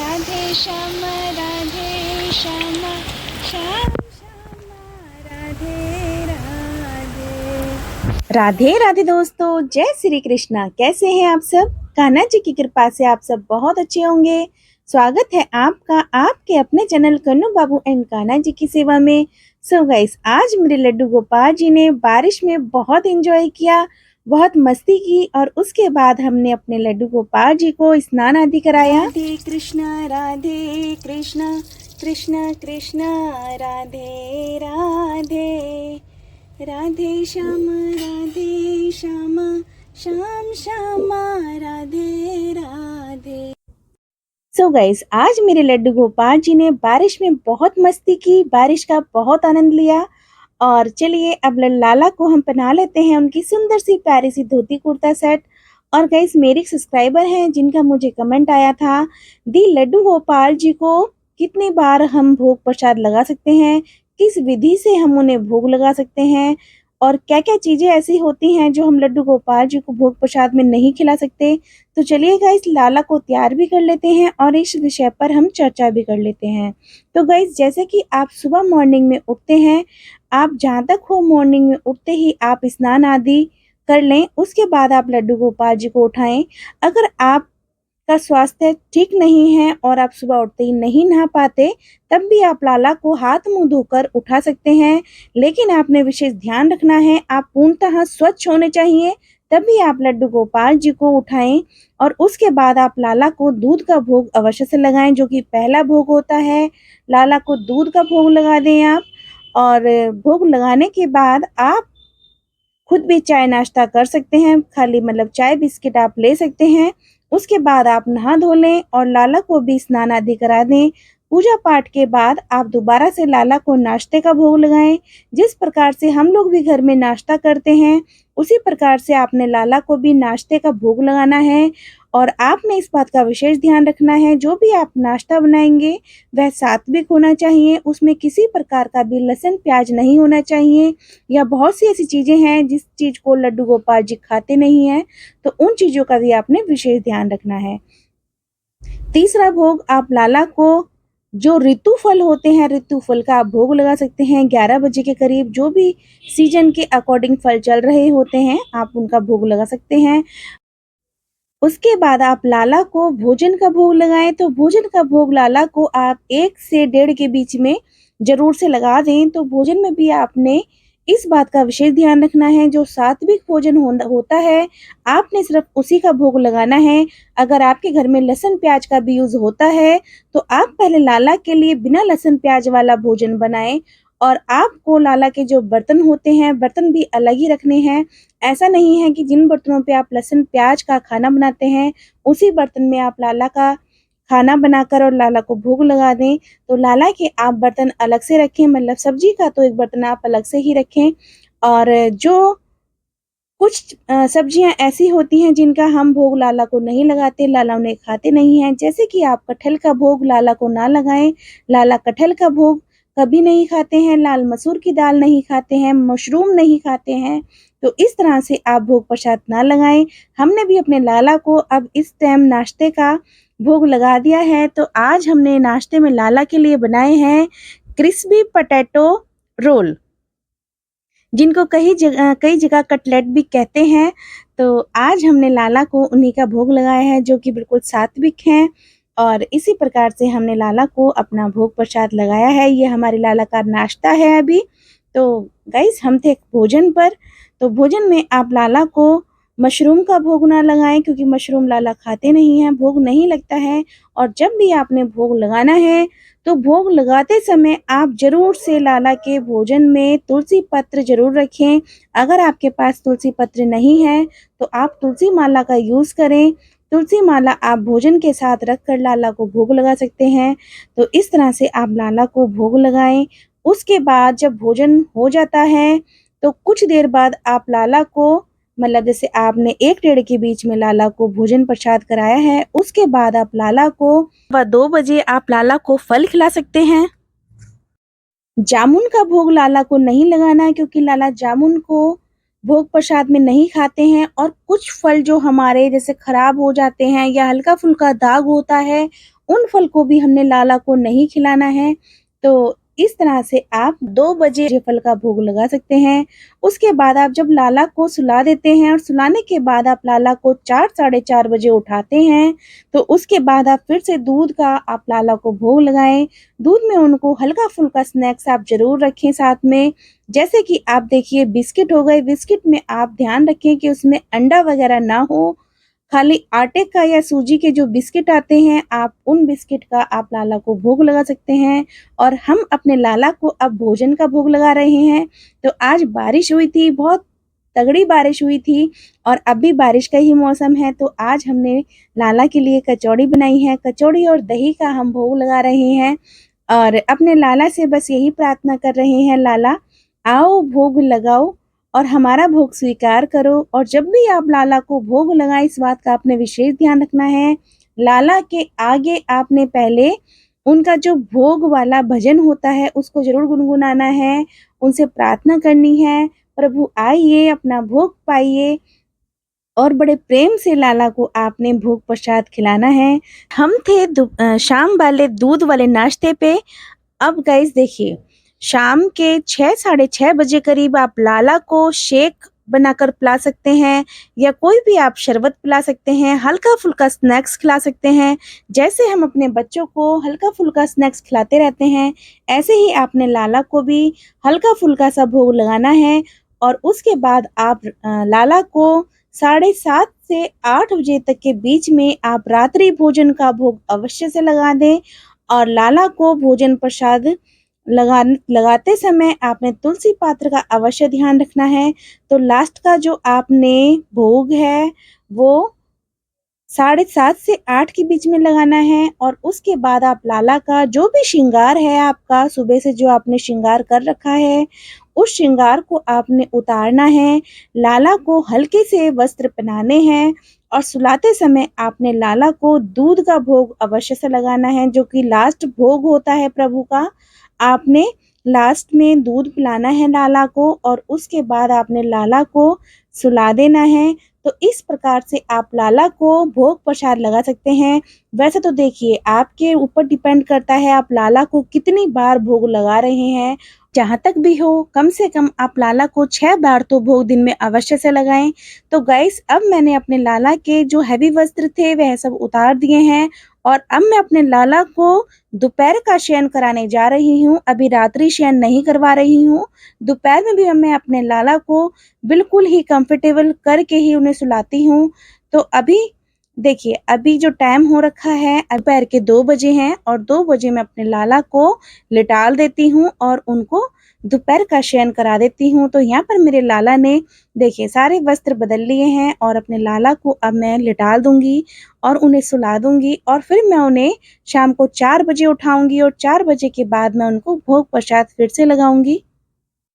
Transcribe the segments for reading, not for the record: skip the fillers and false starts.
राधे श्याम राधे श्याम श्याम श्याम राधे राधे। राधे राधे दोस्तों, जय श्री कृष्णा। कैसे हैं आप सब? कान्हा जी की कृपा से आप सब बहुत अच्छे होंगे। स्वागत है आपका आपके अपने चैनल कन्नू बाबू एंड कान्हा जी की सेवा में। सो गाइस, आज मेरे लड्डू गोपाल जी ने बारिश में बहुत एंजॉय किया, बहुत मस्ती की और उसके बाद हमने अपने लड्डू गोपाल जी को स्नान आदि कराया। राधे कृष्णा कृष्ण कृष्ण राधे राधे। राधे श्याम श्याम श्याम राधे राधे। सो गाइस, आज मेरे लड्डू गोपाल जी ने बारिश में बहुत मस्ती की, बारिश का बहुत आनंद लिया। और चलिए अब लाला को हम पहना लेते हैं उनकी सुंदर सी प्यारी सी धोती कुर्ता सेट। और गाइस, मेरी सब्सक्राइबर हैं जिनका मुझे कमेंट आया था, दी लड्डू गोपाल जी को कितनी बार हम भोग प्रसाद लगा सकते हैं, किस विधि से हम उन्हें भोग लगा सकते हैं और क्या क्या चीजें ऐसी होती हैं जो हम लड्डू गोपाल जी को भोग प्रसाद में नहीं खिला सकते। तो चलिए गाइस, लाला को तैयार भी कर लेते हैं और इस विषय पर हम चर्चा भी कर लेते हैं। तो गाइस, जैसे कि आप सुबह मॉर्निंग में उठते हैं, आप जहाँ तक हो मॉर्निंग में उठते ही आप स्नान आदि कर लें, उसके बाद आप लड्डू गोपाल जी को उठाएं। अगर आपका स्वास्थ्य ठीक नहीं है और आप सुबह उठते ही नहीं नहा पाते, तब भी आप लाला को हाथ मुंह धोकर उठा सकते हैं। लेकिन आपने विशेष ध्यान रखना है, आप पूर्णतः स्वच्छ होने चाहिए, तभी आप लड्डू गोपाल जी को उठाएं। और उसके बाद आप लाला को दूध का भोग अवश्य से लगाएं, जो कि पहला भोग होता है। लाला को दूध का भोग लगा दें आप। और भोग लगाने के बाद आप खुद भी चाय नाश्ता कर सकते हैं, खाली मतलब चाय बिस्किट आप ले सकते हैं। उसके बाद आप नहा धो लें और लाला को भी स्नान आदि करा दें। पूजा पाठ के बाद आप दोबारा से लाला को नाश्ते का भोग लगाएं। जिस प्रकार से हम लोग भी घर में नाश्ता करते हैं, उसी प्रकार से आपने लाला को भी नाश्ते का भोग लगाना है। और आपने इस बात का विशेष ध्यान रखना है, जो भी आप नाश्ता बनाएंगे वह सात्विक होना चाहिए, उसमें किसी प्रकार का भी लहसुन प्याज नहीं होना चाहिए। या बहुत सी ऐसी चीजें हैं जिस चीज को लड्डू गोपाल जी खाते नहीं हैं, तो उन चीजों का भी आपने विशेष ध्यान रखना है। तीसरा भोग आप लाला को जो ऋतु फल होते हैं, ऋतु फल का आप भोग लगा सकते हैं 11 बजे के करीब। जो भी सीजन के अकॉर्डिंग फल चल रहे होते हैं, आप उनका भोग लगा सकते हैं। उसके बाद आप लाला को भोजन का भोग लगाएं। तो भोजन का भोग लाला को आप 1 से 1.5 के बीच में जरूर से लगा दें। तो भोजन में भी आपने इस बात का विशेष ध्यान रखना है, जो सात्विक भोजन होता है, आपने सिर्फ उसी का भोग लगाना है। अगर आपके घर में लहसुन प्याज का भी यूज होता है, तो आप पहले लाला के लिए बिना लहसुन प्याज वाला भोजन बनाएं। और आपको लाला के जो बर्तन होते हैं, बर्तन भी अलग ही रखने हैं। ऐसा नहीं है कि जिन बर्तनों पे आप लहसुन प्याज का खाना बनाते हैं, उसी बर्तन में आप लाला का खाना बनाकर और लाला को भोग लगा दें। तो लाला के आप बर्तन अलग से रखें, मतलब सब्जी का तो एक बर्तन आप अलग से ही रखें। और जो कुछ सब्जियां ऐसी होती हैं जिनका हम भोग लाला को नहीं लगाते, लाला उन्हें खाते नहीं हैं, जैसे कि आप कटहल का भोग लाला को ना लगाएं। लाला कटहल का भोग कभी नहीं खाते हैं, लाल मसूर की दाल नहीं खाते हैं, मशरूम नहीं खाते हैं। तो इस तरह से आप भोग प्रसाद ना लगाएं। हमने भी अपने लाला को अब इस टाइम नाश्ते का भोग लगा दिया है। तो आज हमने नाश्ते में लाला के लिए बनाए हैं क्रिस्पी पोटैटो रोल, जिनको कई जगह कटलेट भी कहते हैं। तो आज हमने लाला को उन्हीं का भोग लगाया है, जो कि बिल्कुल सात्विक हैं। और इसी प्रकार से हमने लाला को अपना भोग प्रसाद लगाया है। ये हमारे लाला का नाश्ता है अभी। तो गाइस, हम थे भोजन पर। तो भोजन में आप लाला को मशरूम का भोग ना लगाएं, क्योंकि मशरूम लाला खाते नहीं हैं, भोग नहीं लगता है। और जब भी आपने भोग लगाना है, तो भोग लगाते समय आप जरूर से लाला के भोजन में तुलसी पत्र जरूर रखें। अगर आपके पास तुलसी पत्र नहीं है, तो आप तुलसी माला का यूज करें। तुलसी माला आप भोजन के साथ रखकर लाला को भोग लगा सकते हैं। तो इस तरह से आप लाला को भोग लगाएं। उसके बाद जब भोजन हो जाता है, तो कुछ देर बाद आप लाला को, मतलब जैसे आपने 1-1.5 के बीच में लाला को भोजन प्रसाद कराया है, उसके बाद आप लाला को 2 बजे आप लाला को फल खिला सकते हैं। जामुन का भोग लाला को नहीं लगाना है, क्योंकि लाला जामुन को भोग प्रसाद में नहीं खाते हैं। और कुछ फल जो हमारे जैसे खराब हो जाते हैं या हल्का फुल्का दाग होता है, उन फल को भी हमने लाला को नहीं खिलाना है। तो इस तरह से आप 2 बजे फल का भोग लगा सकते हैं। उसके बाद आप जब लाला को सुला देते हैं और सुलाने के बाद आप लाला को 4 साढ़े 4 बजे उठाते हैं, तो उसके बाद आप फिर से दूध का आप लाला को भोग लगाएँ। दूध में उनको हल्का-फुल्का स्नैक्स आप ज़रूर रखें साथ में। जैसे कि आप देखिए बिस्किट हो गए, बिस्किट में आप ध्यान रखें कि उसमें अंडा वगैरह ना हो। खाली आटे का या सूजी के जो बिस्किट आते हैं, आप उन बिस्किट का आप लाला को भोग लगा सकते हैं। और हम अपने लाला को अब भोजन का भोग लगा रहे हैं। तो आज बारिश हुई थी, बहुत तगड़ी बारिश हुई थी और अब भी बारिश का ही मौसम है। तो आज हमने लाला के लिए कचौड़ी बनाई है। कचौड़ी और दही का हम भोग लगा रहे हैं और अपने लाला से बस यही प्रार्थना कर रहे हैं, लाला आओ भोग लगाओ और हमारा भोग स्वीकार करो। और जब भी आप लाला को भोग लगाएं, इस बात का आपने विशेष ध्यान रखना है, लाला के आगे आपने पहले उनका जो भोग वाला भजन होता है उसको ज़रूर गुनगुनाना है, उनसे प्रार्थना करनी है, प्रभु आइए अपना भोग पाइए और बड़े प्रेम से लाला को आपने भोग प्रसाद खिलाना है। हम थे शाम वाले दूध वाले नाश्ते पे। अब गाइस देखिए, शाम के 6 साढ़े 6 बजे करीब आप लाला को शेक बनाकर पिला सकते हैं या कोई भी आप शरबत पिला सकते हैं, हल्का-फुल्का स्नैक्स खिला सकते हैं। जैसे हम अपने बच्चों को हल्का-फुल्का स्नैक्स खिलाते रहते हैं, ऐसे ही आपने लाला को भी हल्का-फुल्का सा भोग लगाना है। और उसके बाद आप लाला को साढ़े 7 से 8 बजे तक के बीच में आप रात्रि भोजन का भोग अवश्य से लगा दें। और लाला को भोजन प्रसाद लगाते समय आपने तुलसी पात्र का अवश्य ध्यान रखना है। तो लास्ट का जो आपने भोग है वो साढ़े 7 से 8 के बीच में लगाना है। और उसके बाद आप लाला का जो भी श्रृंगार है आपका, सुबह से जो आपने श्रृंगार कर रखा है, उस श्रृंगार को आपने उतारना है। लाला को हल्के से वस्त्र पहनाने हैं और सुलाते समय आपने लाला को दूध का भोग अवश्य से लगाना है, जो कि लास्ट भोग होता है प्रभु का। आपने लास्ट में दूध पिलाना है लाला को और उसके बाद आपने लाला को सुला देना है। तो इस प्रकार से आप लाला को भोग प्रसाद लगा सकते हैं। वैसे तो देखिए, आपके ऊपर डिपेंड करता है आप लाला को कितनी बार भोग लगा रहे हैं। जहाँ तक भी हो, कम से कम आप लाला को 6 बार तो भोग दिन में अवश्य से लगाएं। तो गाइस, अब मैंने अपने लाला के जो हैवी वस्त्र थे वह सब उतार दिए हैं और अब मैं अपने लाला को दोपहर का शयन कराने जा रही हूँ। अभी रात्रि शयन नहीं करवा रही हूँ। दोपहर में भी मैं अपने लाला को बिल्कुल ही कंफर्टेबल करके ही उन्हें सुलाती हूँ। तो अभी देखिए, अभी जो टाइम हो रखा है दोपहर के 2 बजे हैं और 2 बजे मैं अपने लाला को लिटाल देती हूँ और उनको दोपहर का शयन करा देती हूँ। तो यहाँ पर मेरे लाला ने देखिए सारे वस्त्र बदल लिए हैं और अपने लाला को अब मैं लिटाल दूंगी और उन्हें सुला दूंगी और फिर मैं उन्हें शाम को 4 बजे उठाऊंगी और 4 बजे के बाद मैं उनको भोग प्रसाद फिर से लगाऊंगी।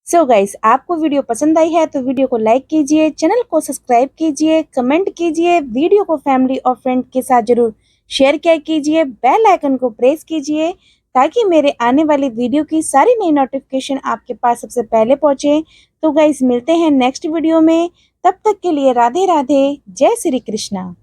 सो गाइस, आपको वीडियो पसंद आई है तो वीडियो को लाइक कीजिए, चैनल को सब्सक्राइब कीजिए, कमेंट कीजिए, वीडियो को फैमिली और फ्रेंड के साथ जरूर शेयर किया कीजिए, बेल आइकन को प्रेस कीजिए ताकि मेरे आने वाली वीडियो की सारी नई नोटिफिकेशन आपके पास सबसे पहले पहुंचे। तो गाइस, मिलते हैं नेक्स्ट वीडियो में। तब तक के लिए राधे राधे, जय श्री कृष्णा।